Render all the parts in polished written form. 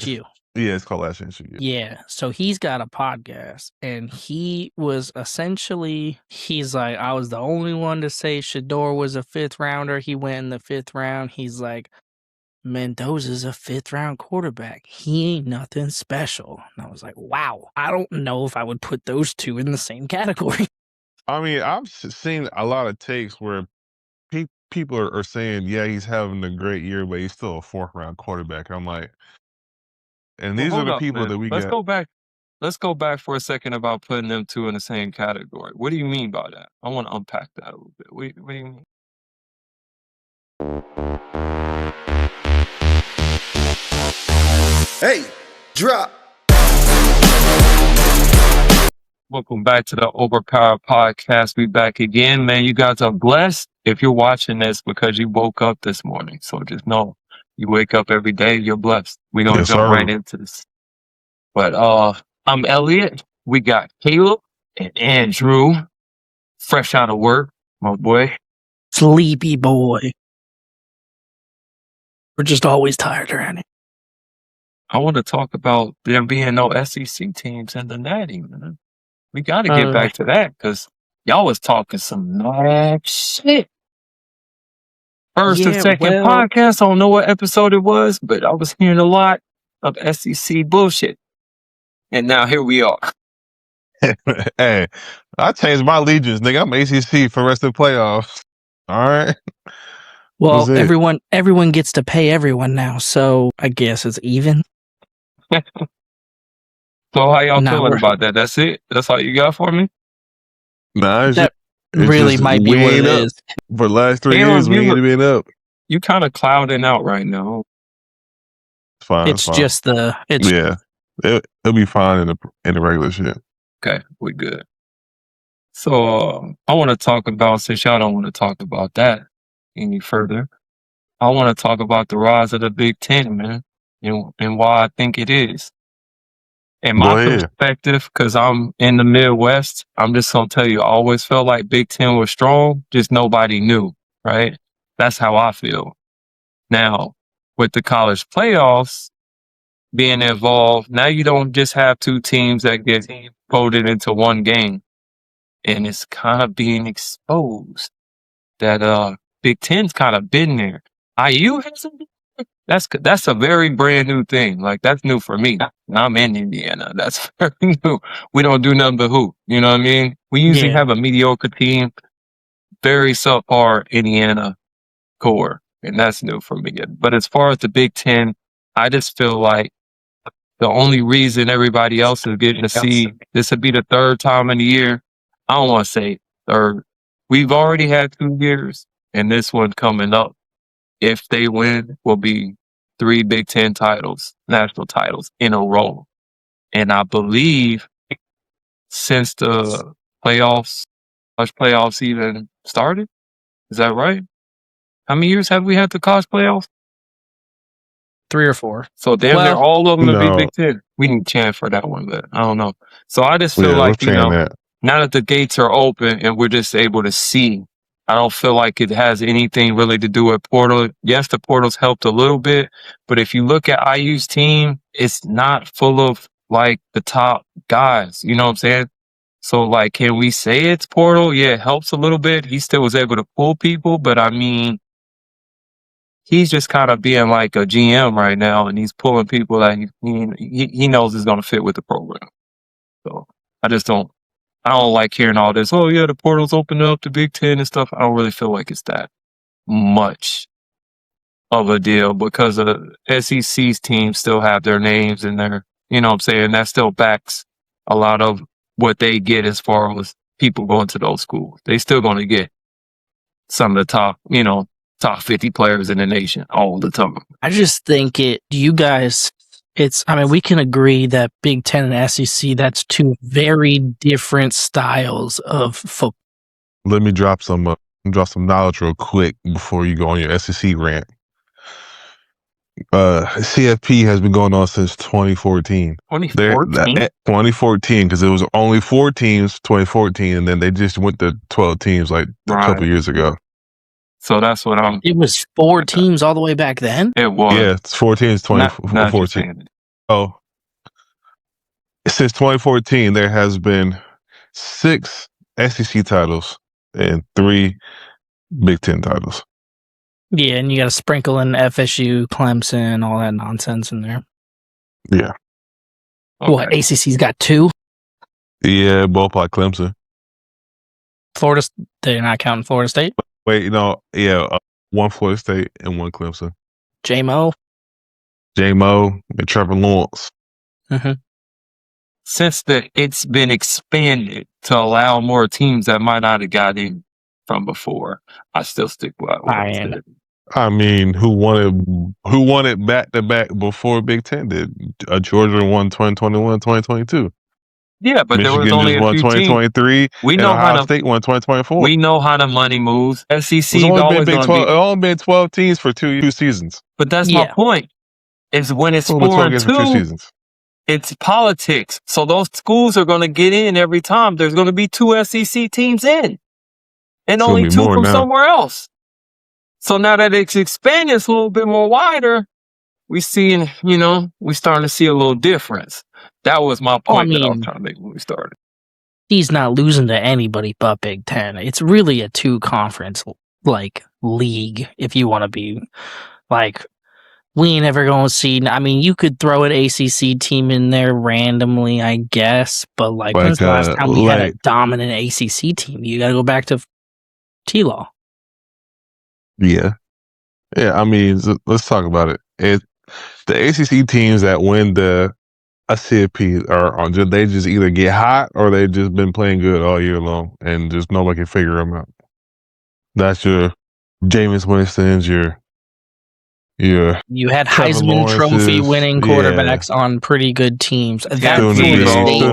You. Yeah, it's called Last Chance U. Yeah. So he's got a podcast, and he was essentially, he's like, I was the only one to say Shador was a 5th rounder. He went in the 5th round. He's like, Mendoza's a 5th round quarterback. He ain't nothing special. And I was like, wow, I don't know if I would put those two in the same category. I mean, I've seen a lot of takes where people are saying, yeah, he's having a great year, but he's still a 4th round quarterback. I'm like, and these are the people that we Let's got. go back. Let's go back for a second about putting them two in the same category. What do you mean by that? I want to unpack that a little bit. What do you mean? Hey, drop. Welcome back to the Overpowered podcast. We back again, man. You guys are blessed if you're watching this because you woke up this morning. So just know you wake up every day, you're blessed. We're gonna jump right into this. But I'm Elliot. We got Caleb and Andrew, fresh out of work, my boy. Sleepy boy. We're just always tired around here. I want to talk about there being no SEC teams in the Natty, man. We got to get back to that because y'all was talking some mad shit. First and second podcast, I don't know what episode it was, but I was hearing a lot of SEC bullshit. And now here we are. Hey, I changed my allegiance, nigga. I'm ACC for the rest of the playoffs. All right. Well, everyone gets to pay everyone now, so I guess it's even. So how y'all feeling about that? That's it? That's all you got for me? Nah, that really might be what it is. For the last 3 years, we ain't been up. You kind of clouding out right now. It's fine. It's just the... Yeah. It'll be fine in the regular shit. Okay, we good. So I want to talk about, since y'all don't want to talk about that any further, I want to talk about the rise of the Big Ten, man, and why I think it is. In my perspective, because I'm in the Midwest, I'm just going to tell you, I always felt like Big Ten was strong, just nobody knew, right? That's how I feel. Now, with the college playoffs being involved, now you don't just have two teams that get voted into one game. And it's kind of being exposed that Big Ten's kind of been there. IU hasn't been. That's a very brand new thing. Like, that's new for me. I'm in Indiana. That's very new. We don't do nothing but hoop. You know what I mean? We usually have a mediocre team, very subpar Indiana core, and that's new for me. But as far as the Big Ten, I just feel like the only reason everybody else is getting to see, this would be the 3rd time in the year. I don't want to say 3rd. We've already had 2 years, and this one coming up, if they win, will be 3 Big Ten titles, national titles in a row. And I believe since the college playoffs even started, is that right? How many years have we had the college playoffs? 3 or 4. So damn near all of them would be Big Ten. We can chant for that one, but I don't know. So I just feel like, now that the gates are open and we're just able to see, I don't feel like it has anything really to do with portal. Yes, the portal's helped a little bit, but if you look at IU's team, it's not full of like the top guys. You know what I'm saying? So like, can we say it's portal? Yeah, it helps a little bit. He still was able to pull people, but I mean, he's just kind of being like a GM right now, and he's pulling people that he knows is going to fit with the program. So I don't like hearing all this. Oh yeah, the portal's opening up to Big Ten and stuff. I don't really feel like it's that much of a deal because the SEC's teams still have their names in there. You know what I'm saying? That still backs a lot of what they get as far as people going to those schools. They still going to get some of the top 50 players in the nation all the time. I just think we can agree that Big Ten and SEC, that's 2 very different styles of football. Let me drop some knowledge real quick before you go on your SEC rant. CFP has been going on since 2014. 2014, because it was only 4 teams 2014, and then they just went to 12 teams like a couple years ago. So that's what It was 4 teams all the way back then? It was. Yeah, it's 4 teams 2014. Oh, since 2014, there has been 6 SEC titles and 3 Big Ten titles. Yeah, and you got to sprinkle in FSU, Clemson, all that nonsense in there. Yeah. What, ACC's got 2? Yeah, both by Clemson. Florida, they're not counting Florida State? Wait, one Florida State and one Clemson. J-Mo? J-Mo and Trevor Lawrence. Mm-hmm. Since it's been expanded to allow more teams that might not have got in from before, I still stick with what I said. I mean, who won it back to back before Big Ten did? Georgia won 2021, 2022. Yeah, but Michigan there was only just won 2023. We know Ohio State won 2024. We know how the money moves. SEC it's only been 12 teams for 2 seasons. But that's my point. Is when it's 4 and 2 seasons. It's politics. So those schools are going to get in every time. There's going to be 2 SEC teams in, and only 2 from somewhere else. So now that it's expanding, it's a little bit more wider. We're starting to see a little difference. That was my point that I was trying to make when we started. He's not losing to anybody but Big Ten. It's really a 2-conference league. If you want to be we ain't ever going to see. I mean, you could throw an ACC team in there randomly, I guess. But when's the last time we had a dominant ACC team? You got to go back to T-Law. Yeah. I mean, let's talk about it. The ACC teams that win the CFP they just either get hot or they've just been playing good all year long, and just nobody can figure them out. That's your Jameis Winston's, you had Heisman Trophy winning quarterbacks on pretty good teams. That soon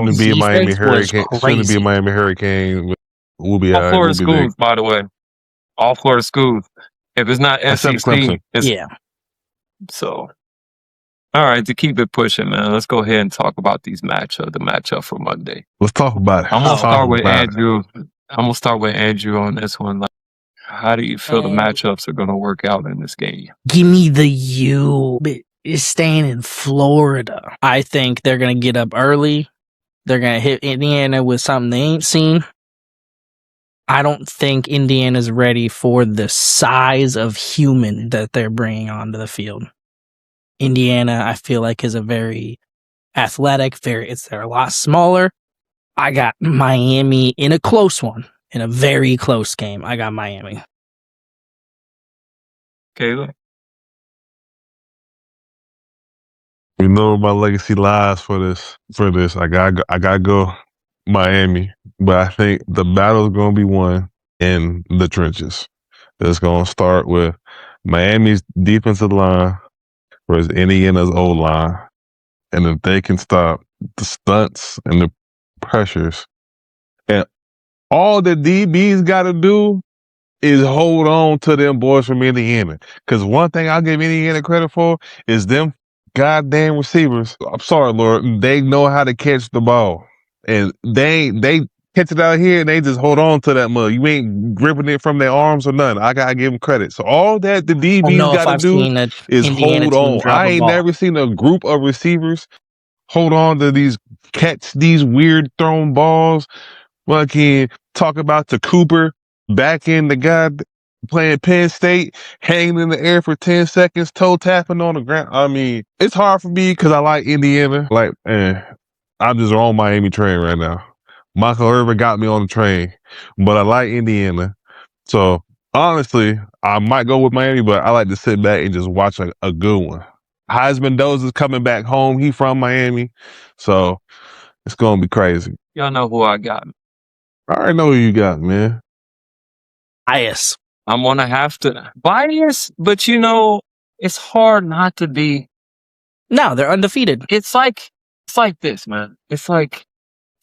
to be Miami Hurricane. Soon to be Miami Hurricane. We'll be all Florida schools, by the way. All Florida schools. If it's not SEC, So, all right, to keep it pushing, man. Let's go ahead and talk about these matchups. The matchup for Monday. Let's talk about it. I'm gonna start with Andrew. I'm gonna start with Andrew on this one. How do you feel the matchups are going to work out in this game? Give me the U. It's staying in Florida. I think they're going to get up early. They're going to hit Indiana with something they ain't seen. I don't think Indiana's ready for the size of human that they're bringing onto the field. Indiana, I feel like, is a very athletic, they're a lot smaller. I got Miami in a close one. In a very close game, I got Miami. Caleb? You know my legacy lies for this. I gotta go Miami, but I think the battle is gonna be won in the trenches. It's gonna start with Miami's defensive line versus Indiana's O line, and if they can stop the stunts and the pressures, and all the DBs got to do is hold on to them boys from Indiana. Because one thing I'll give Indiana credit for is them goddamn receivers. I'm sorry, Lord. They know how to catch the ball. And they catch it out here and they just hold on to that mug. You ain't gripping it from their arms or nothing. I got to give them credit. So all that the DBs got to do is hold on. I ain't never seen a group of receivers hold on to catch these weird thrown balls. Fucking talk about the Cooper back in the guy playing Penn State, hanging in the air for 10 seconds, toe tapping on the ground. I mean, it's hard for me because I like Indiana. I'm just on Miami train right now. Michael Irvin got me on the train, but I like Indiana. So honestly, I might go with Miami, but I like to sit back and just watch a good one. Heisman Doza's coming back home. He from Miami. So it's going to be crazy. Y'all know who I got. I already know who you got, man. Bias. I'm going to have to. Bias? But it's hard not to be. No, they're undefeated. It's like this, man. It's like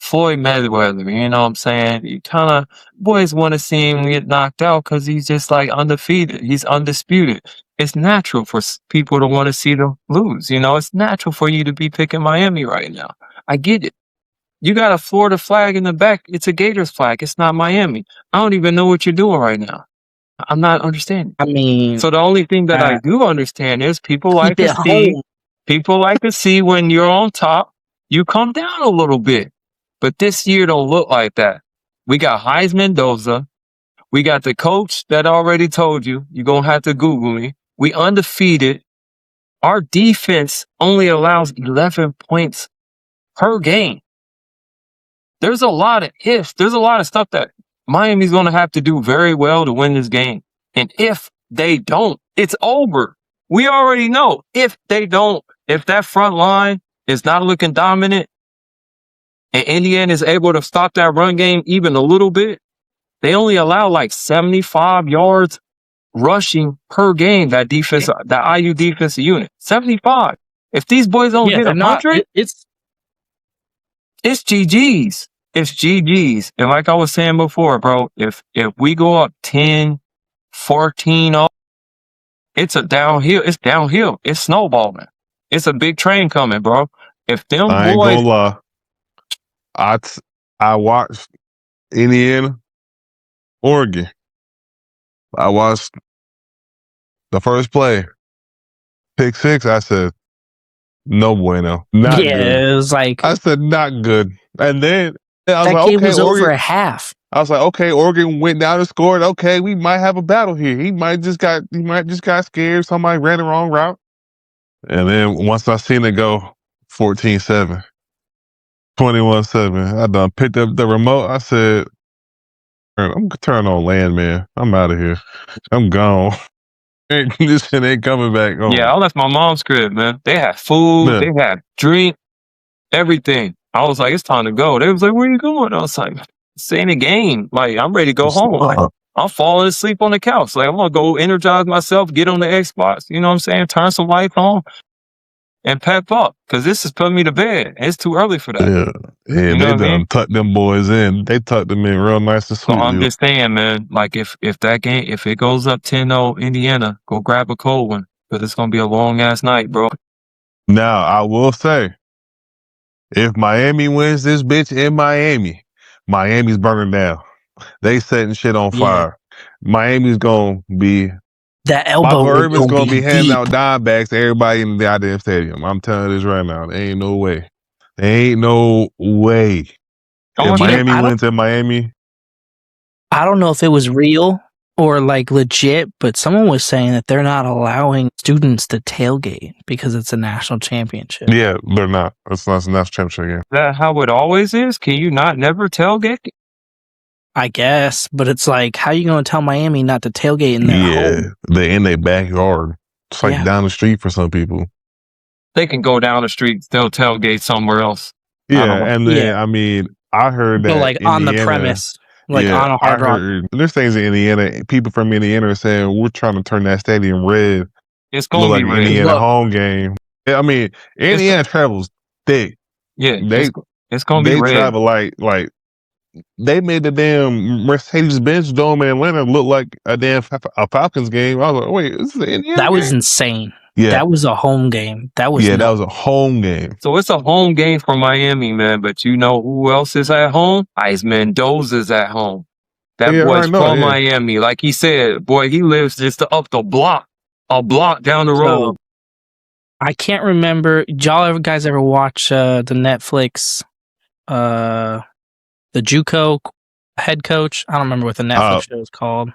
Floyd Mayweather, you know what I'm saying? You kind of, boys want to see him get knocked out because he's just undefeated. He's undisputed. It's natural for people to want to see them lose. It's natural for you to be picking Miami right now. I get it. You got a Florida flag in the back. It's a Gators flag. It's not Miami. I don't even know what you're doing right now. I'm not understanding. I mean, so the only thing that I do understand is people like to see People like to see when you're on top, you come down a little bit. But this year don't look like that. We got Heisman Mendoza. We got the coach that I already told you. You're going to have to Google me. We undefeated. Our defense only allows 11 points per game. There's a lot of ifs. There's a lot of stuff that Miami's going to have to do very well to win this game. And if they don't, it's over. We already know if they don't, if that front line is not looking dominant and Indiana is able to stop that run game even a little bit, they only allow like 75 yards rushing per game, that defense, that IU defensive unit. 75. If these boys don't hit 100, it's GG's. It's GG's. And like I was saying before, bro, if we go up 10, 14, it's a downhill. It's downhill. It's snowballing. It's a big train coming, bro. If them I ain't boys, gonna lie. I watched Indiana, Oregon. I watched the first play, pick six. I said, no bueno, not good. It was like, I said, not good. And then I was that like, game okay, was Oregon, over a half. I was like, okay, Oregon went down and scored. Okay, we might have a battle here. He might just got scared. Somebody ran the wrong route. And then once I seen it go 14-7, 21-7, I done picked up the remote. I said, I'm turning on land, man. I'm out of here. I'm gone. This shit ain't coming back home. Yeah, I left my mom's crib, man. They had food, they had drink, everything. I was like, it's time to go. They was like, where you going? I was like, it's ain't a game. Like, I'm ready to go home. Like, I'm falling asleep on the couch. Like, I'm gonna go energize myself, get on the Xbox. You know what I'm saying? Turn some lights on and pep up, because this is putting me to bed. It's too early for that. Yeah, you know they done tucked them boys in. They tucked them in real nice and sweet. So I'm just saying, man, like if that game, if it goes up 10-0 Indiana, go grab a cold one, because it's gonna be a long ass night, bro. Now I will say, if Miami wins this bitch in Miami, Miami's burning down. They setting shit on fire. Miami's gonna be, that elbow. Michael Irvin's gonna be handing out dime bags to everybody in the goddamn stadium. I'm telling you this right now. There ain't no way. There ain't no way. If Miami wins in Miami, I don't know if it was real or like legit, but someone was saying that they're not allowing students to tailgate because it's a national championship. Yeah, they're not. It's not a national championship game. Is that how it always is? Can you not never tailgate? I guess, but it's like, how you going to tell Miami not to tailgate in their home? They're in their backyard. It's like down the street for some people. They can go down the street, they'll tailgate somewhere else. Yeah, and then, I mean, I heard that like Indiana, on the premise, like on a Hard Rock. There's things in Indiana, people from Indiana are saying, we're trying to turn that stadium red. It's going to be red. Indiana home game. I mean, Indiana travels thick. Yeah, it's going to be red. They travel like they made the damn Mercedes-Benz Dome in Atlanta look like a damn Falcons game. I was like, wait, this is an Indiana That game? was insane. Yeah. That was a home game. That was that was a home game. So it's a home game for Miami, man. But you know who else is at home? Heisman Mendoza's at home. That boy's from Miami. Like he said, boy, he lives just up the block, a block down the road. I can't remember. Y'all guys ever watch the Netflix, the JUCO head coach? I don't remember what the Netflix show is called.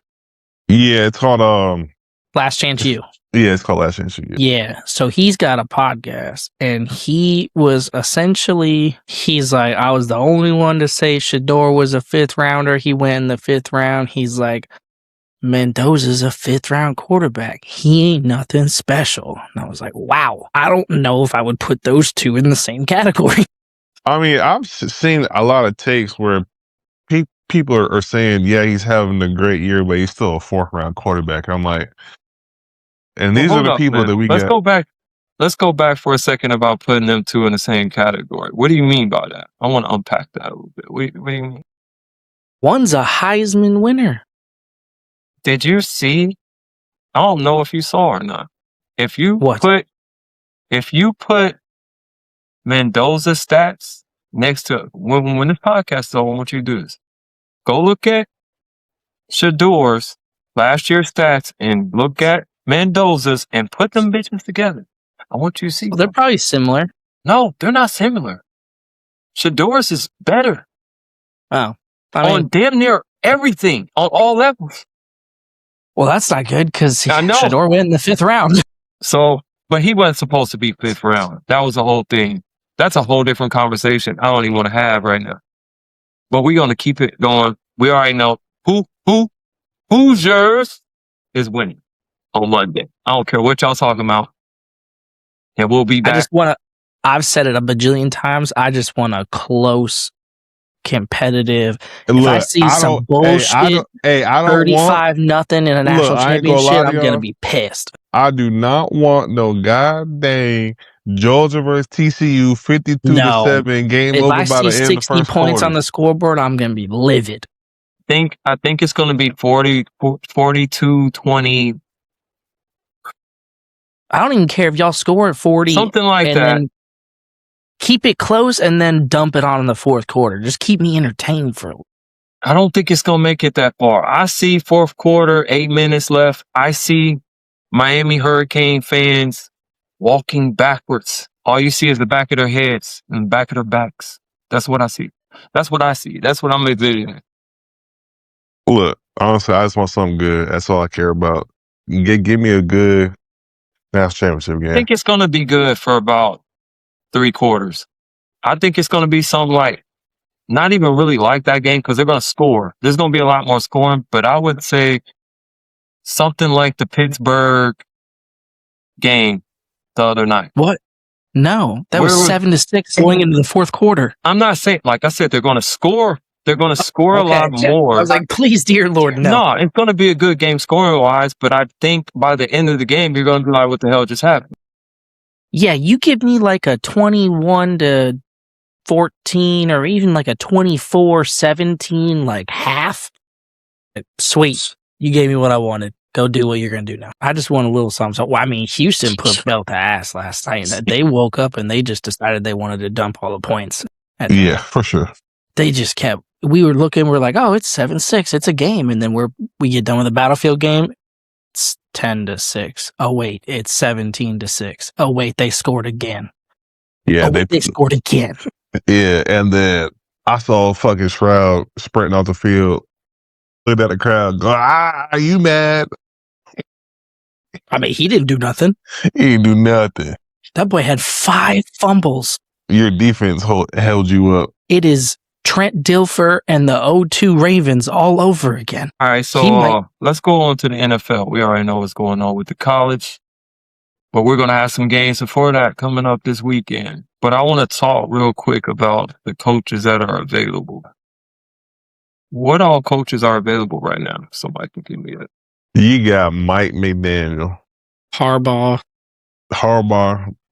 Yeah, it's called Last Chance U. Yeah, it's called Last Chance U. Yeah, so he's got a podcast, and he was essentially, he's like, I was the only one to say Shador was a 5th rounder. He went in the 5th round. He's like, Mendoza's a 5th round quarterback. He ain't nothing special. And I was like, wow, I don't know if I would put those two in the same category. I mean, I've seen a lot of takes where people are saying, yeah, he's having a great year, but he's still a 4th round quarterback. I'm like, and these are the people that we Let's go back for a second about putting them two in the same category. What do you mean by that? I want to unpack that a little bit. What do you mean? One's a Heisman winner. Did you see? I don't know if you saw or not. If you put Mendoza's stats next to when this podcast is over, I want you to do this. Go look at Shador's last year's stats and look at Mendoza's and put them bitches together. I want you to see. Well, they're probably similar. No, they're not similar. Shador's is better. Oh, on damn near everything, on all levels. Well, that's not good because Shador went in the 5th round. So, but he wasn't supposed to be 5th round. That was the whole thing. That's a whole different conversation I don't even want to have right now. But we're going to keep it going. We already know who's yours is winning on Monday. I don't care what y'all talking about. And we'll be back. I've said it a bajillion times. I just want a close, competitive. If I see some bullshit, I don't 35-0 in a national championship, I'm going to be pissed. I do not want no goddamn Georgia versus TCU 52-7 game over by the end of the first quarter. If I see 60 points on the scoreboard, I'm going to be livid. I think it's going to be 42-20. I don't even care if y'all score at 40. Something like that. Then keep it close and then dump it on in the 4th quarter. Just keep me entertained for a little. I don't think it's going to make it that far. I see 4th quarter, 8 minutes left. I see Miami Hurricane fans walking backwards. All you see is the back of their heads and the back of their backs. That's what I see. That's what I see. That's what I'm envisioning. Look, honestly, I just want something good. That's all I care about. Give me a good national championship game. I think it's going to be good for about 3 quarters. I think it's going to be something like, not even really like that game because they're going to score. There's going to be a lot more scoring, but I would say something like the Pittsburgh game the other night. What? No, that was 7-6 going into the 4th quarter. I'm not saying, like I said, they're going to score. They're going to score a lot more. I was like, please, dear Lord, no. No, it's going to be a good game scoring-wise, but I think by the end of the game, you're going to be like, what the hell just happened? Yeah, you give me like a 21-14 or even like a 24-17, like half. Sweet. You gave me what I wanted. Go do what you're going to do now. I just want a little something. So, I mean, Houston put belt to ass last night. They woke up and they just decided they wanted to dump all the points. Yeah, for sure. They just kept, we were looking, we're like, oh, it's 7-6. It's a game. And then we get done with the Battlefield game. It's 10-6. Oh, wait, it's 17-6. Oh, wait, they scored again. Yeah, they scored again. Yeah, and then I saw fucking Shroud sprinting off the field. Looked at the crowd, go, are you mad? I mean, he didn't do nothing. He didn't do nothing. That boy had 5 fumbles. Your defense held you up. It is Trent Dilfer and the 0-2 Ravens all over again. All right, so let's go on to the NFL. We already know what's going on with the college, but we're going to have some games before that coming up this weekend. But I want to talk real quick about the coaches that are available. What all coaches are available right now? Somebody can give me that. You got Mike McDaniel. Harbaugh,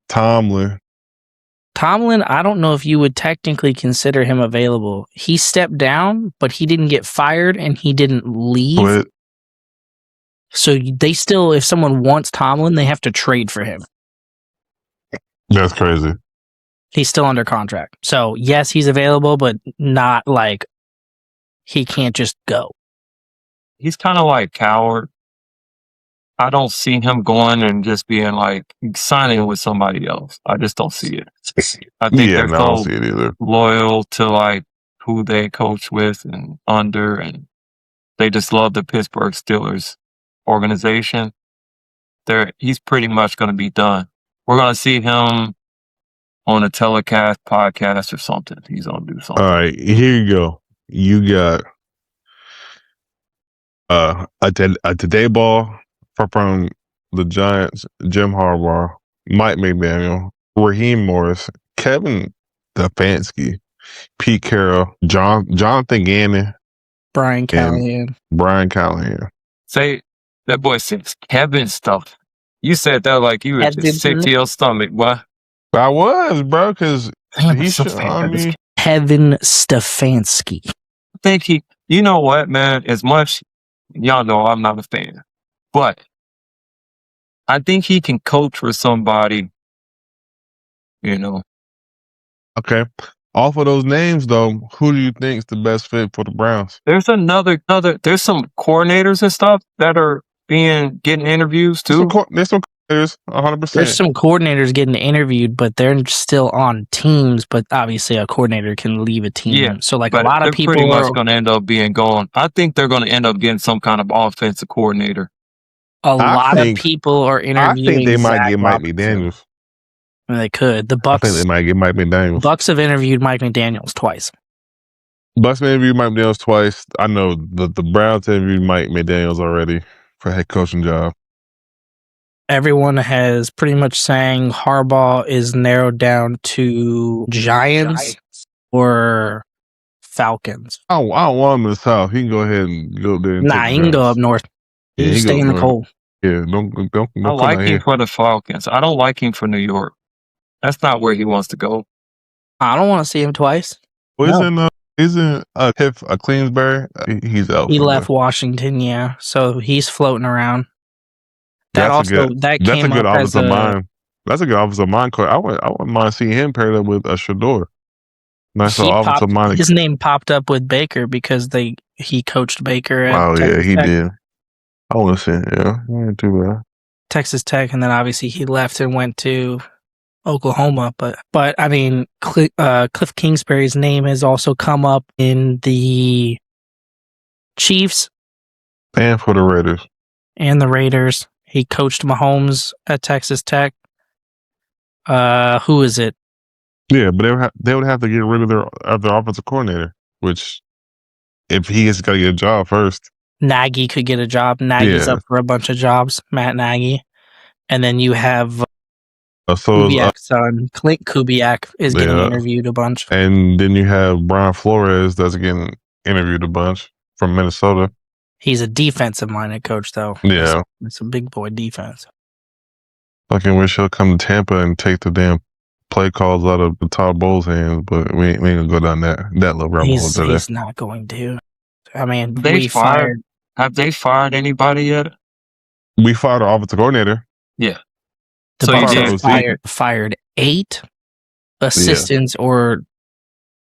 Tomlin. Tomlin, I don't know if you would technically consider him available. He stepped down, but he didn't get fired and he didn't leave. But, so they still, if someone wants Tomlin, they have to trade for him. That's crazy. He's still under contract. So yes, he's available, but not like he can't just go. He's kind of like Coward. I don't see him going and just being like signing with somebody else. I just don't see it. I think they're so loyal to like who they coach with and under, and they just love the Pittsburgh Steelers organization. He's pretty much going to be done. We're going to see him on a telecast podcast or something. He's going to do something. All right, here you go. You got a today ball from the Giants, Jim Harbaugh, Mike McDaniel, Raheem Morris, Kevin Stefanski, Pete Carroll, Jonathan Gannon, Brian Callahan. Say that boy says Kevin stuff. You said that like you were just sick to your stomach, boy. I was, bro, because he's Kevin Stefanski. I think you know what, man, as much, y'all know I'm not a fan, but I think he can coach for somebody, you know. Okay. Off of those names, though, who do you think is the best fit for the Browns? There's there's some coordinators and stuff that are getting interviews too. There's some There's There's 100%. some coordinators getting interviewed, but they're still on teams. But obviously, a coordinator can leave a team. Yeah, So, like, a but lot of they're people pretty are much going to end up being gone. I think they're going to end up getting some kind of offensive coordinator. a lot of think- people are I interviewing. think they might Zach get Mike Robinson. McDaniels. They could. The I think they Bucks. might get Mike McDaniels. Bucks have interviewed Mike McDaniels twice. Bucks interviewed Mike McDaniels twice. I know the Browns interviewed Mike McDaniels already for head coaching job. Everyone has pretty much saying Harbaugh is narrowed down to Giants or Falcons. I don't want him in the South. He can go ahead and go there. And Nah, take he can go shots. up north. He Yeah, can he stay go in the north. cold. Yeah, don't I come like out him here. for the Falcons. I don't like him for New York. That's not where he wants to go. I don't want to see him twice. Well, isn't Cleansbury? He's out. He somewhere. left Washington, yeah. So he's floating around. That That's also a good. that That's a came good up as offensive a mind. That's a good offensive mind coach. I wouldn't mind seeing him paired up with a Shador. Nice he little popped, offensive mind. his name popped up with Baker because he coached Baker at Oh yeah, Texas he Tech. did. I want to see it. Yeah, ain't too bad. Texas Tech, and then obviously he left and went to Oklahoma. But I mean, Cliff Kingsbury's name has also come up in the Chiefs And for the Raiders. and the Raiders. He coached Mahomes at Texas Tech. Who is it? Yeah, but they would have to get rid of their offensive coordinator. Which, if he has got to get a job first, Nagy could get a job. Nagy's Yeah. up for a bunch of jobs. Matt Nagy. And then you have so is, Kubiak's son. Clint Kubiak is getting Yeah. interviewed a bunch. and then you have Brian Flores that's getting interviewed a bunch from Minnesota. He's a defensive-minded coach, though. Yeah, It's a big boy defense. fucking wish he'll come to Tampa and take the damn play calls out of the Todd Bowles' hands, but we ain't gonna go down that little rabbit hole today. He's not going to. I mean, They we fired. Have they fired anybody yet? We fired our offensive coordinator. Yeah. The So you Bucs did. have fired 8 assistants or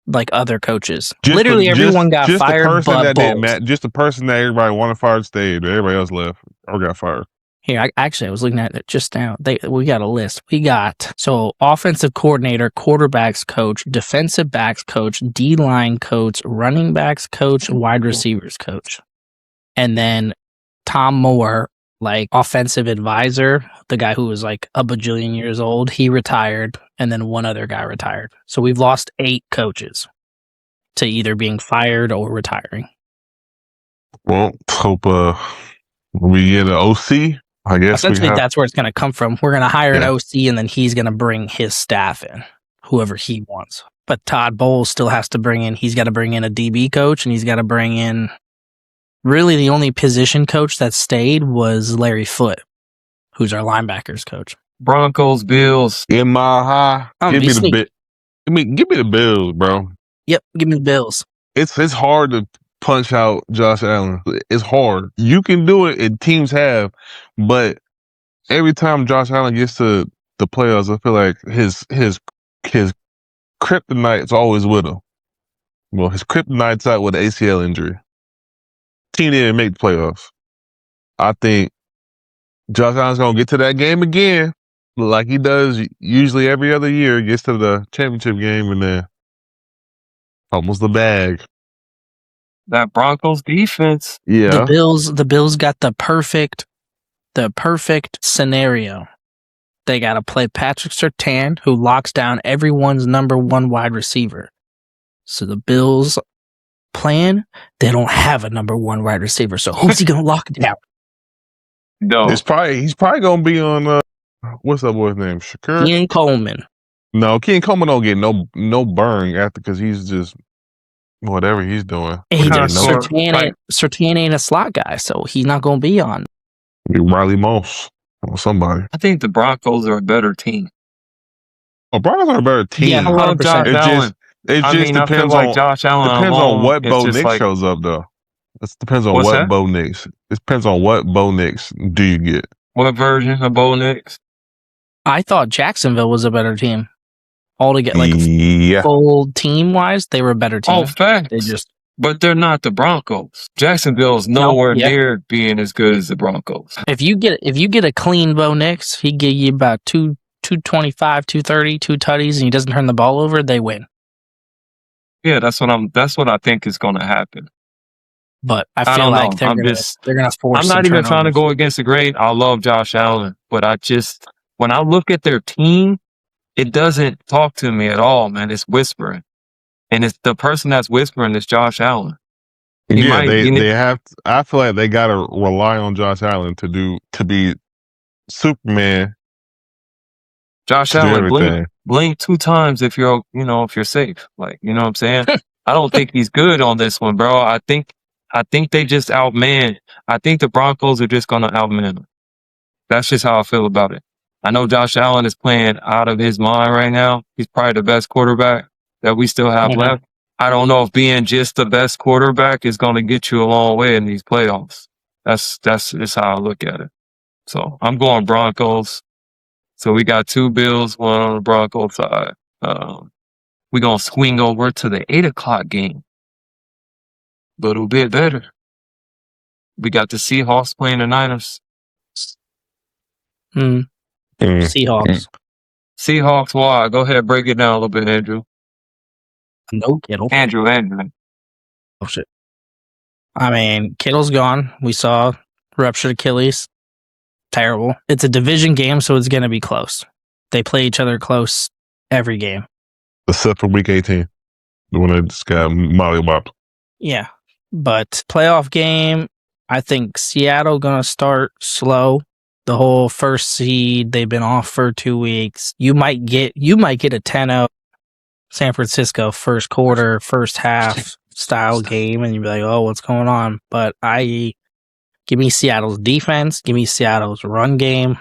like other coaches. Literally everyone got fired, the person but that didn't Bowles. just the person that everybody wanted fired stayed. Everybody else left or got fired. Here, I was looking at it just now. We got a list. We got offensive coordinator, quarterbacks coach, defensive backs coach, D-line coach, running backs coach, wide receivers coach. And then Tom Moore, like offensive advisor, the guy who was like a bajillion years old, he retired, and then one other guy retired. So we've lost 8 coaches to either being fired or retiring. Well, hope we get an OC. I guess Essentially, that's where it's going to come from. We're going to hire an OC, and then he's going to bring his staff in, whoever he wants. But Todd Bowles still has to he's got to bring in a DB coach, and he's got to bring in, really the only position coach that stayed was Larry Foote, who's our linebackers coach. Broncos, Bills. in my high. Give me sneak. give me the Bills, bro. Yep, give me the Bills. It's hard to punch out Josh Allen. It's hard. You can do it, and teams have, but every time Josh Allen gets to the playoffs, I feel like his kryptonite's always with him. Well, his kryptonite's out with an ACL injury. Team didn't make the playoffs. I think Josh Allen's gonna get to that game again, like he does usually every other year. Gets to the championship game and then almost the bag. That Broncos defense. Yeah, The Bills got the perfect scenario. They got to play Patrick Surtain, who locks down everyone's number 1 wide receiver. So the Bills plan, they don't have a number 1 wide receiver. So who's he going to lock down? No. he's probably gonna be on what's that boy's name? Shakur? Ian Coleman. No, Ken Coleman don't get no burn after because he's just whatever he's doing. And kind of sort? Surtain ain't a slot guy, so he's not going to be on. Riley Moss or somebody. I think the Broncos are a better team. Oh, Broncos are a better team. Yeah, I love 100%. Josh Allen. It I just mean, I feel depends like on Josh Allen depends alone, on what it's Bo just Nix like- shows up though. It depends on What's what that? Bo Nix. It depends on what Bo Nix do you get. What version of Bo Nix? I thought Jacksonville was a better team. Altogether, like Yeah. full team wise, they were a better team. Oh, facts. They just But they're not the Broncos. Jacksonville's nowhere near being as good as the Broncos. If you get a clean Bo Nix, he give you about 225, 230, 2 tutties, and he doesn't turn the ball over, they win. Yeah, that's what I think is going to happen. But I feel like they're gonna force. I'm not even trying to go against the grain. I love Josh Allen, but when I look at their team, it doesn't talk to me at all, man. It's whispering, and it's the person that's whispering is Josh Allen. They have. I feel like they gotta rely on Josh Allen to be Superman. Josh Allen, blink 2 times if you're safe. Like, you know what I'm saying? I don't think he's good on this one, bro. I think they just outman. I think the Broncos are just gonna outman them. That's just how I feel about it. I know Josh Allen is playing out of his mind right now. He's probably the best quarterback that we still have left. I don't know if being just the best quarterback is going to get you a long way in these playoffs. That's just how I look at it. So I'm going Broncos. So we got 2 Bills, 1 on the Broncos side. We're going to swing over to the 8 o'clock game. A little bit better. We got the Seahawks playing the Niners. Seahawks. Seahawks, why? Go ahead, break it down a little bit, Andrew. No Kittle. Andrew. Oh, shit. I mean, Kittle's gone. We saw ruptured Achilles. Terrible. It's a division game, so it's going to be close. They play each other close every game. Except for week 18. The one that just got mollywopped. Yeah. But playoff game, I think Seattle going to start slow. The whole first seed, they've been off for 2 weeks. You might get a 10-0 San Francisco first quarter, first half style game, and you'd be like, oh, what's going on? But give me Seattle's defense, give me Seattle's run game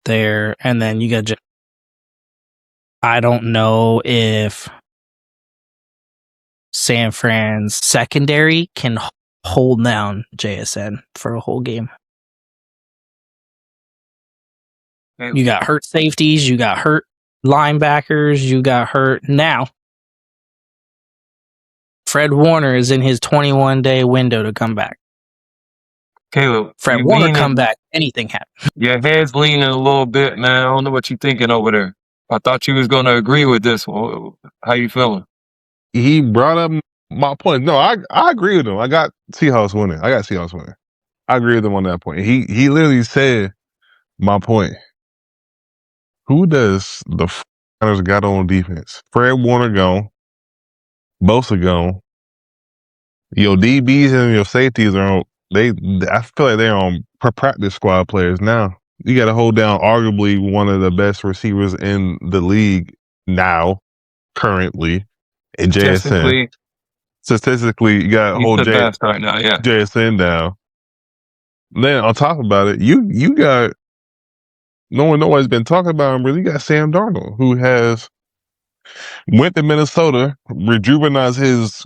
there, and then you got I don't know if San Fran's secondary can hold down JSN for a whole game. You got hurt safeties, you got hurt linebackers, you got hurt. Now, Fred Warner is in his 21-day window to come back. Caleb, Fred Warner come back, anything happens. Your head's leaning a little bit, man. I don't know what you're thinking over there. I thought you was going to agree with this one. How you feeling? He brought up my point. No, I agree with him. I got Seahawks winning. I agree with him on that point. He literally said my point. Who does the Niners got on defense? Fred Warner gone. Bosa gone. Your DBs and your safeties are on. I feel like they're on practice squad players now. You got to hold down arguably one of the best receivers in the league now, currently, in JSN. Statistically, you got to hold JSN down. Then on top about it, you got nobody's been talking about him really. You got Sam Darnold, who has went to Minnesota, rejuvenized his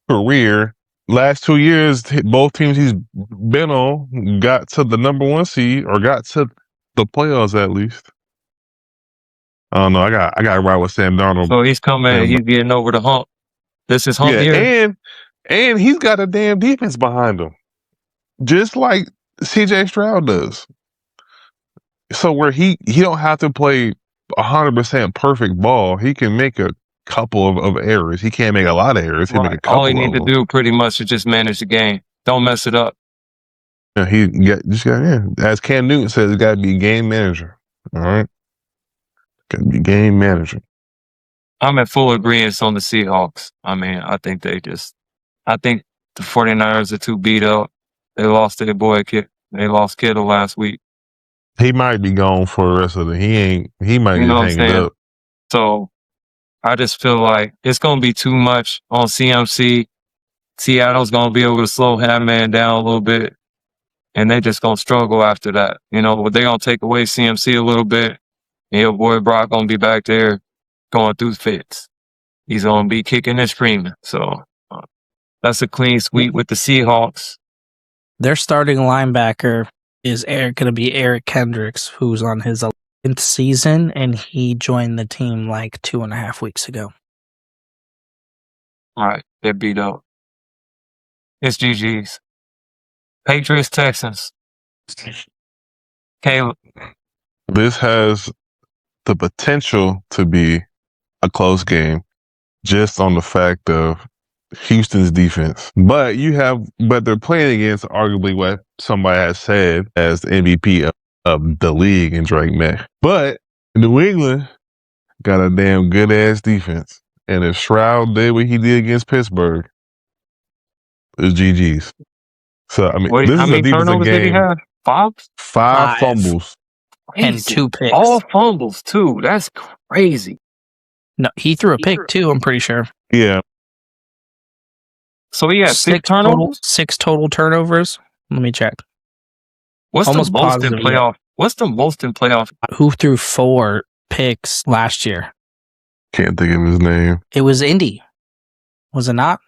career. Last 2 years, both teams he's been on got to the number 1 seed or got to the playoffs at least. I don't know. I got to ride with Sam Darnold. So he's coming. He's getting over the hump. This is hump year. And he's got a damn defense behind him, just like CJ Stroud does. So where he don't have to play 100% perfect ball, he can make a couple of errors. He can't make a lot of errors. He make a couple. All he need to do pretty much is just manage the game. Don't mess it up. Yeah, as Cam Newton says, got to be a game manager. All right, got to be game manager. I'm in full agreement on the Seahawks. I mean, I think the 49ers are too beat up. They lost their boy Kid. They lost Kittle last week. He might be gone for the rest of the. He might get hanged up. So I just feel like it's going to be too much on CMC. Seattle's going to be able to slow Hatman down a little bit, and they're just going to struggle after that. They're going to take away CMC a little bit, and your boy Brock going to be back there going through fits. He's going to be kicking and screaming. So that's a clean sweep with the Seahawks. Their starting linebacker is going to be Eric Kendricks, who's on his 11th season, and he joined the team like 2.5 weeks ago. All right, they're beat up. It's GG's. Patriots, Texans. Caleb. This has the potential to be a close game just on the fact of Houston's defense. But they're playing against arguably what somebody has said as the MVP of the league in Drake May. But New England got a damn good ass defense. And if Stroud did what he did against Pittsburgh, it's GG's. So I mean, this How is a many defensive turnovers did he game. have? 5? 5 fumbles. and Crazy. 2 picks. All fumbles too. That's crazy. No, he threw a pick too, I'm pretty sure. Yeah. So he had 6 turnovers? 6 total turnovers. Let me check. What's Almost the most in positive, playoff? What's the most in playoff? Who threw 4 picks last year? Can't think of his name. It was Indy. Was it not?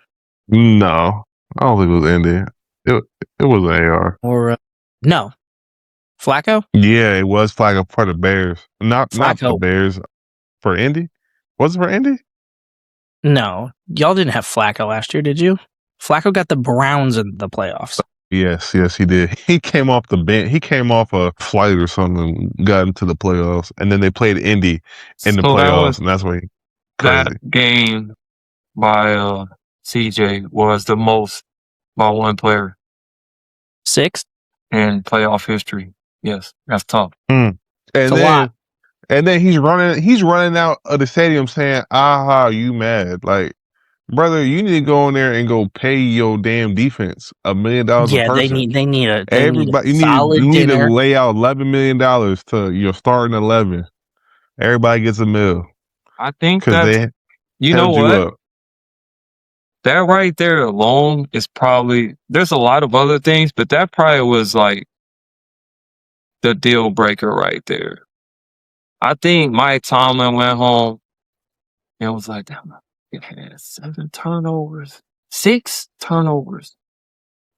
No. I don't think it was Indy. It was an AR. Or no. Flacco? Yeah, it was Flacco for the Bears. Not the Flacco. Bears. For Indy? Was it for Indy? No. Y'all didn't have Flacco last year, did you? Flacco got the Browns in the playoffs. Yes, he did. He came off the bench. He came off a flight or something, got into the playoffs, and then they played Indy in the playoffs, and that's why crazy. That game by CJ was the most by one player 6? in playoff history. Yes, that's tough. And It's a lot. And then he's running out of the stadium saying, "Aha, you mad?" Like, brother, you need to go in there and go pay your damn defense $1 million a person. Yeah, they need a you need dinner. to lay out $11 million to your starting 11. Everybody gets a meal. I think because they you know held what? you up. That right there alone is probably, there's a lot of other things, but that probably was like the deal breaker right there. I think Mike Tomlin went home and was like, damn, it had 7 turnovers, 6 turnovers.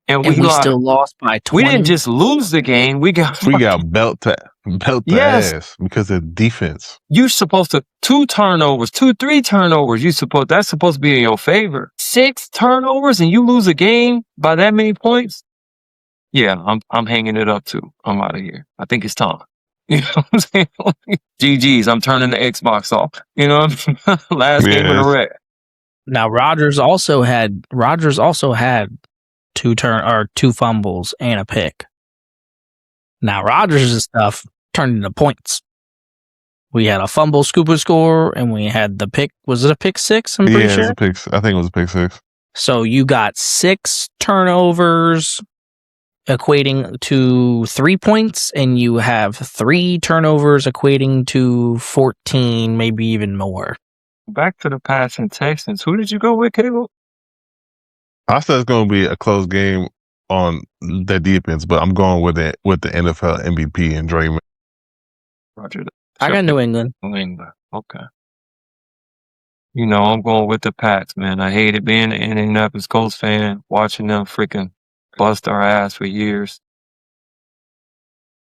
And we still lost by 20. We didn't just lose the game. We got belt to ass because of defense. You're supposed to 2 turnovers, 3 turnovers. That's supposed to be in your favor. 6 turnovers and you lose a game by that many points. Yeah, I'm hanging it up too. I'm out of here. I think it's time. You know what I'm saying? GG's. I'm turning the Xbox off. You know, last game of the wreck. Now Rodgers also had 2 fumbles and a pick. Now Rodgers' stuff turned into points. We had a fumble score, and we had the pick. Was it a pick 6? I'm pretty sure. It was a pick. I think it was a pick 6. So you got 6 turnovers equating to 3 points, and you have 3 turnovers equating to 14, maybe even more. Back to the passing Texans. Who did you go with, Caleb? I said it's going to be a close game on the defense, but I'm going with the NFL MVP and Drake May. Roger. I got New England. New England. Okay. You know, I'm going with the Pats, man. I hated being an Indianapolis Colts fan, watching them freaking bust our ass for years.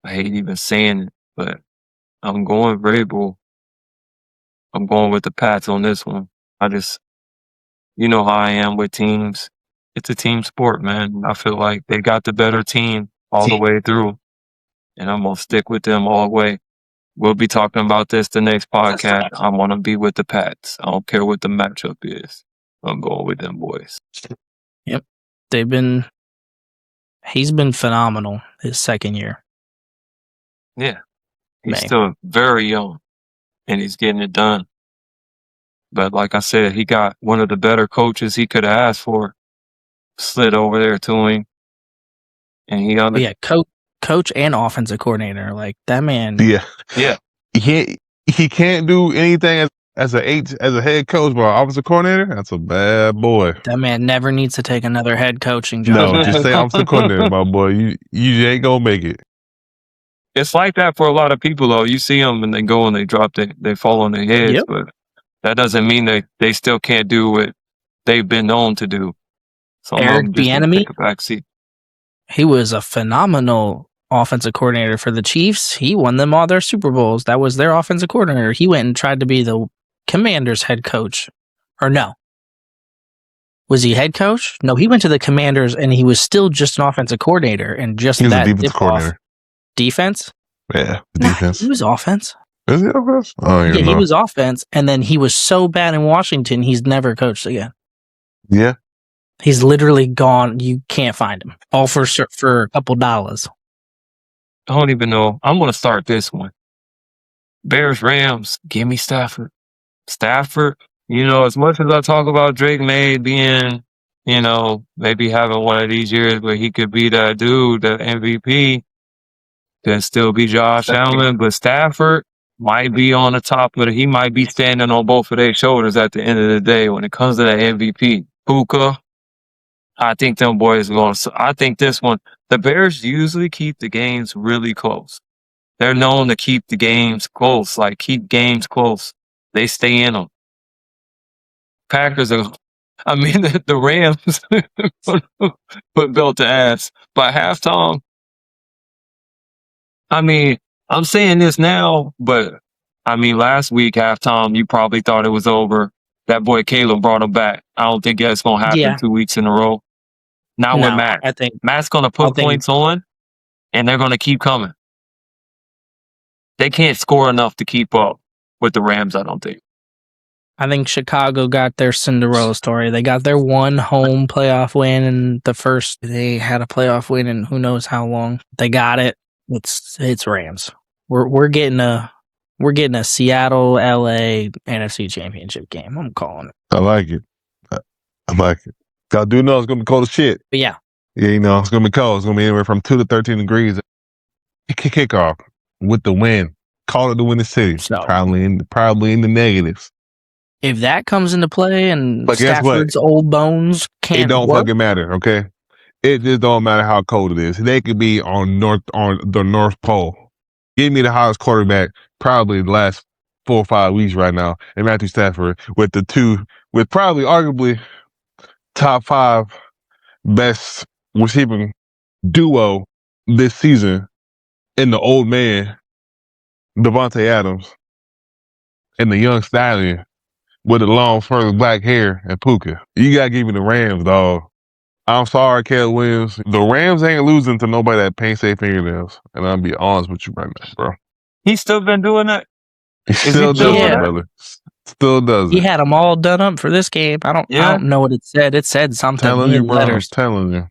I hate even saying it, but I'm going Vrabel. I'm going with the Pats on this one. You know how I am with teams. It's a team sport, man. I feel like they got the better team all the way through, and I'm going to stick with them all the way. We'll be talking about this the next podcast. I'm going to be with the Pats. I don't care what the matchup is. I'm going with them boys. Yep. He's been phenomenal his second year. Yeah. He's still very young, and he's getting it done. But like I said, he got one of the better coaches he could have asked for slid over there to him. And coach and offensive coordinator. Like that man. Yeah. He can't do anything as a head coach, but offensive coordinator, that's a bad boy. That man never needs to take another head coaching job. No, just say offensive coordinator, my boy. You ain't gonna make it. It's like that for a lot of people, though. You see them and they go and they fall on their heads, but that doesn't mean they still can't do what they've been known to do. So Eric Bieniemy, take a backseat. He was a phenomenal offensive coordinator for the Chiefs. He won them all their Super Bowls. That was their offensive coordinator. He went and tried to be the Commanders head coach. Or no. Was he head coach? No, he went to the Commanders, and he was still just an offensive coordinator, and just He was a that defensive dip off coordinator. defense. Yeah, Nah, defense. he was offense. Is he offense? I don't Yeah, even he know. was offense, and then he was so bad in Washington, he's never coached again. Yeah. He's literally gone. You can't find him. All for a couple dollars. I don't even know. I'm going to start this one. Bears, Rams, give me Stafford. Stafford, as much as I talk about Drake May being, maybe having one of these years where he could be that dude, the MVP, can still be Josh Allen, but Stafford might be on the top of it. He might be standing on both of their shoulders at the end of the day when it comes to that MVP. Puka, I think them boys are going to, I think this one, the Bears usually keep the games really close. They're known to keep the games close, keep games close. They stay in them. Packers are, the Rams put belt to ass. By halftime, I'm saying this now, but last week halftime, you probably thought it was over. That boy Caleb brought him back. I don't think that's going to happen Yeah. 2 weeks in a row. Not with Matt. I think Matt's going to put points on, and they're going to keep coming. They can't score enough to keep up with the Rams, I don't think. I think Chicago got their Cinderella story. They got their one home playoff win, and they had a playoff win in who knows how long. They got it. It's Rams. We're getting a Seattle LA NFC Championship game. I'm calling it. I like it. I like it. I do know it's gonna be cold as shit. But yeah. Yeah, it's gonna be cold. It's gonna be anywhere from 2 to 13 degrees. Kickoff with the wind. Call it the Windy City. So, probably in the negatives. If that comes into play and But guess Stafford's what? old bones can't It don't work, fucking matter, okay? It just don't matter how cold it is. They could be on the North Pole. Give me the hottest quarterback probably the last 4 or 5 weeks right now, and Matthew Stafford with probably arguably top 5 best receiving duo this season in the old man Devontae Adams and the young stallion with the long furry black hair and Puka. You gotta give me the Rams, dog. I'm sorry, Caleb Williams. The Rams ain't losing to nobody that paints their fingernails. And I'll be honest with you right now, bro. He's still been doing that? He still does it, Yeah. brother. Still does it. he had them all done up for this game. I don't know what it said. It said something Telling you, in bro. letters. I'm telling you.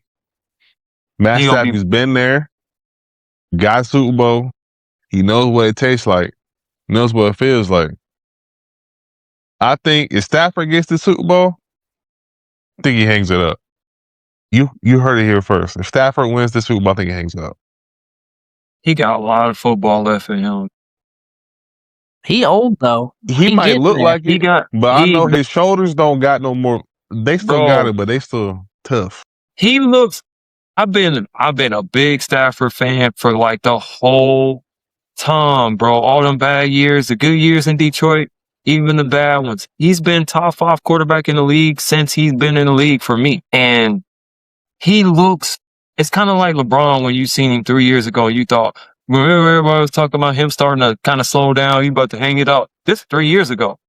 Matt He gonna Stafford's been there. Got Super Bowl. He knows what it tastes like. Knows what it feels like. I think if Stafford gets the Super Bowl, I think he hangs it up. You heard it here first. If Stafford wins the Super Bowl, I think he hangs it up. He got a lot of football left in him. He old though. He might getting look there. like it, but I know his shoulders don't got no more. They still got it, but they still tough. He looks. I've been a big Stafford fan for like the whole time, bro. All them bad years, the good years in Detroit, even the bad ones. He's been top 5 quarterback in the league since he's been in the league for me. And he looks, it's kind of like LeBron when you seen him 3 years ago. You thought, remember everybody was talking about him starting to kind of slow down. He about to hang it up. This 3 years ago.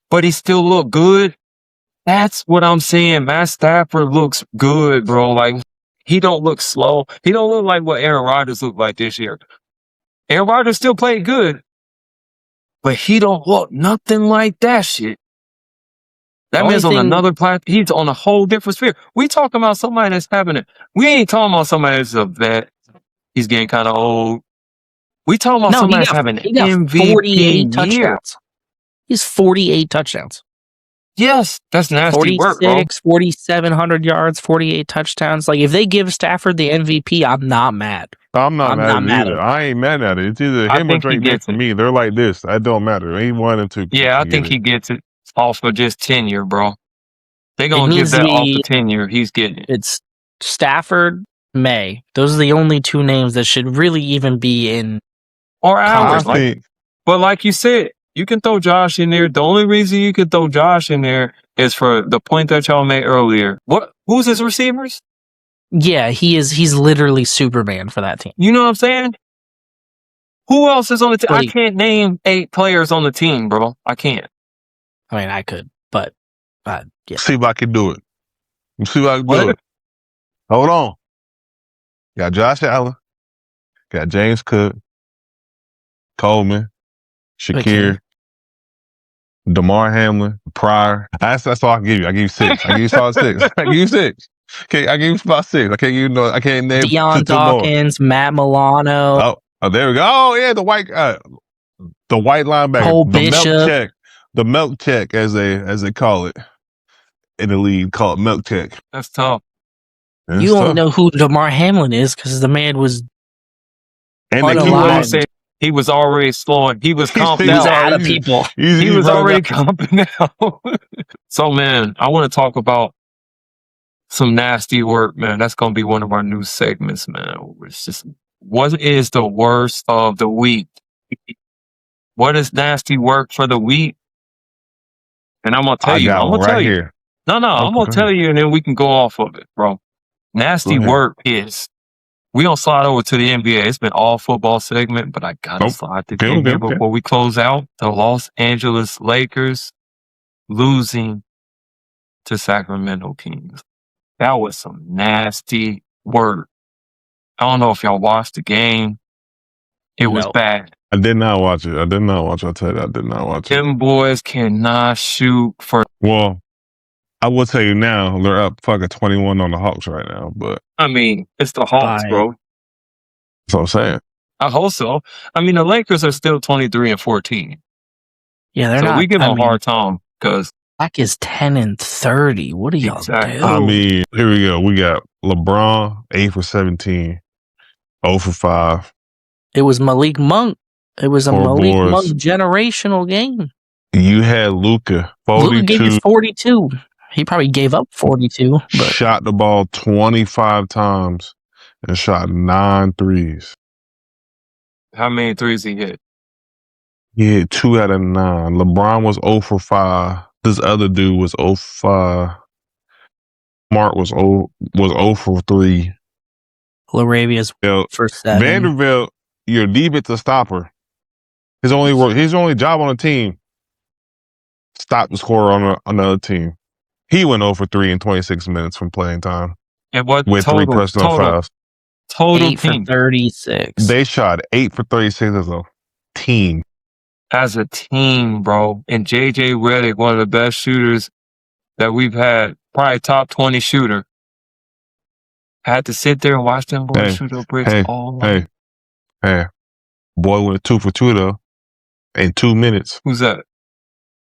But he still looked good. That's what I'm saying. Matt Stafford looks good, bro. Like, he don't look slow. He don't look like what Aaron Rodgers looked like this year. Aaron Rodgers still played good, but he don't look nothing like that shit. That man's on another platform. He's on a whole different sphere. We talking about somebody that's having it. We ain't talking about somebody that's a vet. He's getting kind of old. We talking about somebody that's having an MVP 48 touchdowns. He's 48 touchdowns. Yes, that's nasty work, bro. 4,700 yards, 48 touchdowns. Like, if they give Stafford the MVP, I'm not mad. I'm not mad at it either. I ain't mad at it. It's either him or Drake May for me. They're like this. That don't matter. Ain't one and two. Yeah, I think he gets it off of just tenure, bro. They gonna give that off the tenure. He's getting it. It's Stafford, May. Those are the only 2 names that should really even be in. Or ours. But like you said, you can throw Josh in there. The only reason you can throw Josh in there is for the point that y'all made earlier. Who's his receivers? Yeah, he's literally Superman for that team. You know what I'm saying? Who else is on the team? I can't name 8 players on the team, bro. I can't. I mean, I could, but yeah. See if I can do it. Let's see what I can do. What? Hold on. Got Josh Allen. Got James Cook. Coleman. Shakir. Okay. DeMar Hamlin. Pryor. That's all I can give you. I give you 6. I give you solid 6. I give you 6. Okay, I give you about 6. I can't give you I can't name Deion two more. Dawkins, Matt Milano. Oh, there we go. Oh yeah, the white linebacker. Cole The Bishop. milk check. The milk check as they call it in the league, call it milk check. That's tough. It's You don't tough. know who DeMar Hamlin is because the man was And they keep You unalive. won't say he was already slowing. He was comping He was out. out of people. He was already comping out. So, man, I want to talk about some nasty work, man. That's going to be one of our new segments, man. It's just, what is the worst of the week? What is nasty work for the week? And I'm going to tell you. I'm going to tell you. Here. No, I'm going to tell you, and then we can go off of it, bro. Nasty work is, we don't slide over to the NBA. It's been all football segment, but I got to slide to the NBA before we close out. The Los Angeles Lakers losing to Sacramento Kings. That was some nasty work. I don't know if y'all watched the game. It was bad. I did not watch it. I'll tell you, I did not watch it. Them boys cannot shoot for. Well, I will tell you now, they're up fucking 21 on the Hawks right now, but. I mean, it's the Hawks, bro. That's what I'm saying. I hope so. I mean, the Lakers are still 23-14. Yeah, they're not. So we give them a hard time because. Black is 10-30. What are y'all doing? I mean, here we go. We got LeBron, 8 for 17, 0 for 5. It was Malik Monk. It was a Malik boards. Monk generational game. You had Luka, 42. Luka gave you 42. He probably gave up 42. But shot the ball 25 times and shot 9 threes. How many threes he hit? He hit 2 out of 9. LeBron was 0 for 5. This other dude was 0 for 5. Smart was 0 for 3. Laravia's for 7. Vanderbilt, your defensive stopper. His only job on the team, stop the score on another team. He went 0 for 3 in 26 minutes from playing time. And what with total, 3 personal fouls. Total 8 for 36. They shot 8 for 36 as a team. As a team, bro. And JJ Redick, one of the best shooters that we've had, probably top 20 shooter. Had to sit there and watch them boys shoot up bricks all night. Hey. Boy went 2 for 2 though. In 2 minutes. Who's that?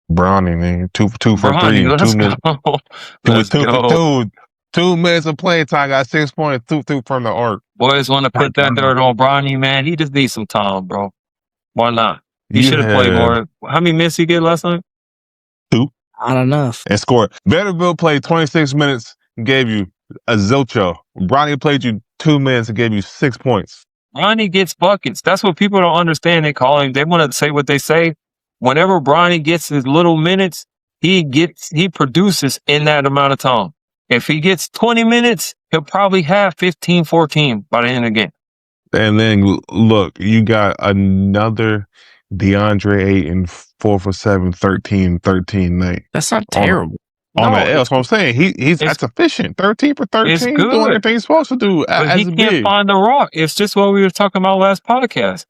Bronny, man. 2 for 3 Bronny, in 2 minutes. Let's 2 go. for 2. 2 minutes of playing time, got 6 points, 2 from the arc. Boys want to put that dirt on Bronny, man. He just needs some time, bro. Why not? He should have played more. How many minutes he get last night? 2. Not enough. And scored. Vanderbilt played 26 minutes and gave you a zilcho. Bronny played you 2 minutes and gave you 6 points. Bronny gets buckets. That's what people don't understand. They call him. They want to say what they say. Whenever Bronny gets his little minutes, he produces in that amount of time. If he gets 20 minutes, he'll probably have 15, 14 by the end of the game. And then look, you got another DeAndre Ayton 4 for 7, 13 night. That's not terrible. That's what I'm saying. That's efficient. 13 for 13. It's good. Doing everything he's supposed to do. But he can't find the rock. It's just what we were talking about last podcast.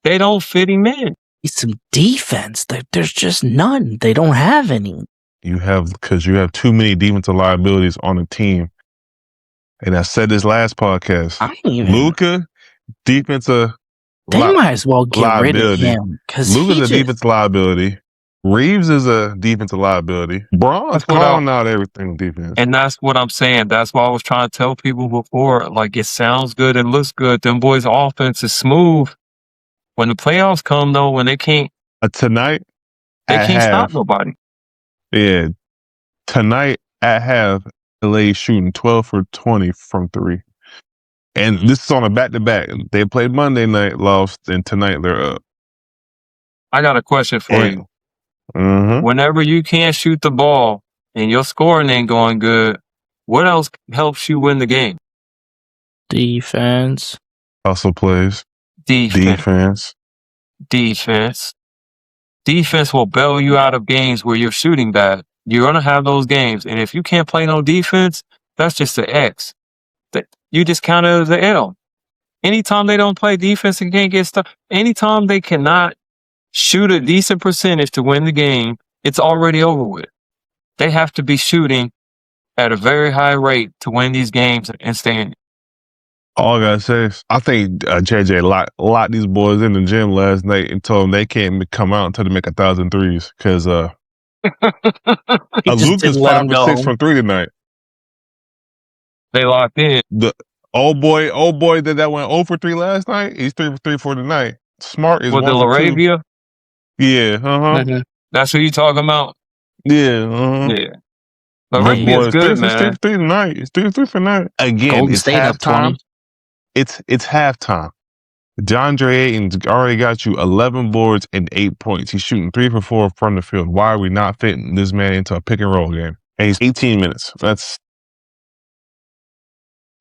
They don't fit him in. He's some defense. There's just none. They don't have any. Because you have too many defensive liabilities on the team. And I said this last podcast. Luka, defensive They might as well get rid of him. Luka's a defensive liability. Reeves is a defensive liability. Braun's calling out everything defense. And that's what I'm saying. That's why I was trying to tell people before. Like, it sounds good and looks good. Them boys' offense is smooth. When the playoffs come, though, when they can't... tonight, they can't stop nobody. Yeah. Tonight at half, LA shooting 12 for 20 from 3. And this is on a back-to-back. They played Monday night, lost, and tonight they're up. I got a question for you. Mm-hmm. Whenever you can't shoot the ball and your scoring ain't going good, what else helps you win the game? Defense. Hustle plays. Defense. Defense will bail you out of games where you're shooting bad. You're going to have those games. And if you can't play no defense, That's just an X. You just count it as an L. Anytime they don't play defense and can't get stuff, anytime they cannot shoot a decent percentage to win the game, it's already over with. They have to be shooting at a very high rate to win these games and stay in. All I gotta say is, I think JJ locked these boys in the gym last night and told them they can't come out until they make 1,000 threes because He just Luke is didn't let 'em 5 for 6 go. from 3 tonight. They locked in. The old boy that went 0 for 3 last night, he's 3 for 3 for tonight. Smart is With 1 the for 2. Laravia? Yeah, That's who you talking about? Yeah, Yeah. Laravia's good, man. 3 tonight. It's 3 for 3 for tonight. Again, Golden it's State up 20. halftime. It's halftime. DeAndre Ayton's already got you 11 boards and 8 points. He's shooting 3 for 4 from the field. Why are we not fitting this man into a pick and roll game? And he's 18 minutes.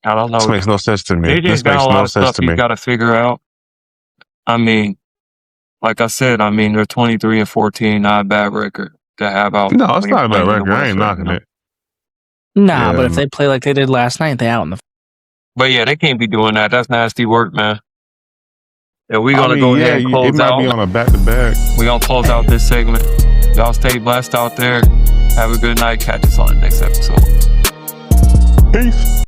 I don't know. This makes no sense to me. AJ's got a lot of stuff he's got to figure out. I mean, like I said, they're 23 and 14, not a bad record to have out. No, it's not a bad record. I ain't knocking it. Nah, but if they play like they did last night, they out in the. But yeah, they can't be doing that. That's nasty work, man. Yeah, we're gonna go ahead and close out. It might be on a back-to-back. We're gonna close out this segment. Y'all stay blessed out there. Have a good night. Catch us on the next episode. Peace.